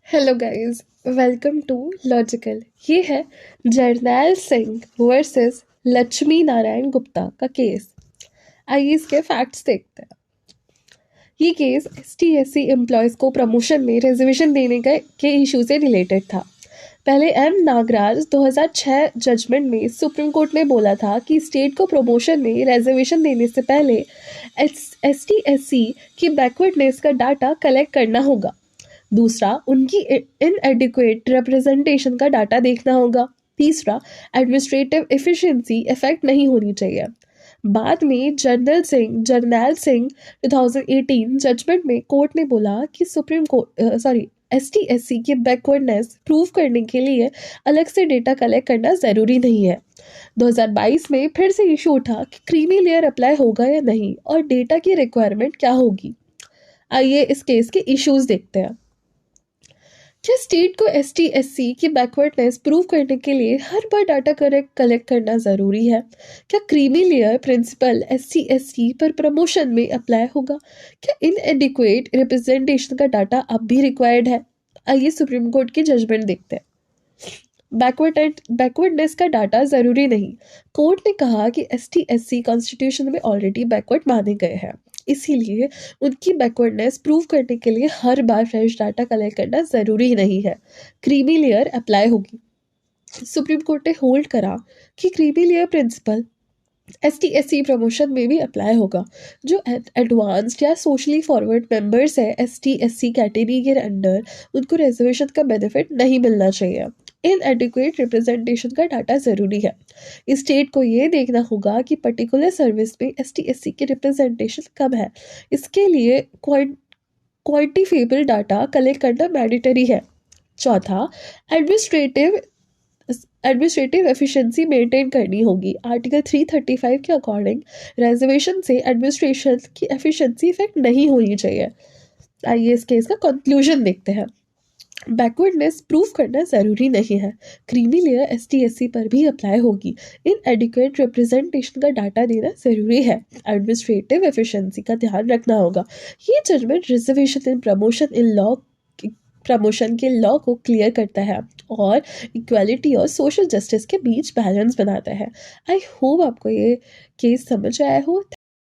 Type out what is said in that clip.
Hello guys, welcome to logical. ये है Jarnail Singh versus Lakshmi Narayan Gupta का केस। आइए इसके फैक्ट्स देखते हैं। ये केस ST/SC एम्प्लॉयज़ को प्रमोशन में रिजर्वेशन देने के इशू से रिलेटेड था। पहले M नागराज 2006 जजमेंट में सुप्रीम कोर्ट ने बोला था कि स्टेट को प्रमोशन में रिजर्वेशन देने से पहले ST/SC की बैकवर्डनेस का डाटा कलेक्ट करना होगा। दूसरा, उनकी इनएडिक्वेट रिप्रेजेंटेशन का डाटा देखना होगा। तीसरा, एडमिनिस्ट्रेटिव एफिशिएंसी इफेक्ट नहीं होनी चाहिए। बाद में जर्नैल सिंह 2018 जजमेंट में कोर्ट ने बोला कि ST/SC की बैकवर्डनेस प्रूव करने के लिए अलग से डेटा कलेक्ट करना ज़रूरी नहीं है। 2022 में फिर से इशू उठा कि क्रीमी लेयर अप्लाई होगा या नहीं और डेटा की रिक्वायरमेंट क्या होगी। आइए इस केस के इश्यूज देखते हैं। क्या स्टेट को ST/SC की बैकवर्डनेस प्रूव करने के लिए हर बार डाटा कलेक्ट करना ज़रूरी है? क्या क्रीमी लेयर प्रिंसिपल ST/SC पर प्रमोशन में अप्लाई होगा? क्या इनएडिक्वेट रिप्रेजेंटेशन का डाटा अब भी रिक्वायर्ड है? आइए सुप्रीम कोर्ट की जजमेंट देखते हैं। बैकवर्डनेस का डाटा ज़रूरी नहीं। कोर्ट ने कहा कि ST/SC कॉन्स्टिट्यूशन में ऑलरेडी बैकवर्ड माने गए हैं, इसीलिए उनकी बैकवर्डनेस प्रूव करने के लिए हर बार फ्रेश डाटा कलेक्ट करना ज़रूरी नहीं है। क्रीमी लेयर अप्लाई होगी। सुप्रीम कोर्ट ने होल्ड करा कि creamy layer principal ST/SC promotion में भी अप्लाई होगा। जो एडवांस्ड या सोशली फॉरवर्ड मेंबर्स है ST/SC कैटेगरी के अंडर, उनको रिजर्वेशन का बेनिफिट नहीं मिलना चाहिए। इनएडिक्वेट रिप्रेजेंटेशन का डाटा ज़रूरी है। स्टेट को ये देखना होगा कि पर्टिकुलर सर्विस में ST/SC की रिप्रेजेंटेशन कम है। इसके लिए क्वांटिफिएबल डाटा कलेक्ट करना मैंडेटरी है। चौथा, एडमिनिस्ट्रेटिव एफिशिएंसी मेंटेन करनी होगी। आर्टिकल 335 के अकॉर्डिंग रिजर्वेशन से एडमिनिस्ट्रेशन की एफिशिएंसी इफेक्ट नहीं होनी चाहिए। आइए इस केस का कंक्लूजन देखते हैं। बैकवर्डनेस प्रूव करना ज़रूरी नहीं है। क्रीमी लेयर ST/SC पर भी अप्लाई होगी। इनएडिक्वेट रिप्रेजेंटेशन का डाटा देना ज़रूरी है। एडमिनिस्ट्रेटिव एफिशिएंसी का ध्यान रखना होगा। ये जजमेंट रिजर्वेशन इन प्रमोशन के लॉ को क्लियर करता है और इक्वालिटी और सोशल जस्टिस के बीच बैलेंस बनाता है। आई होप आपको ये केस समझ आया हो।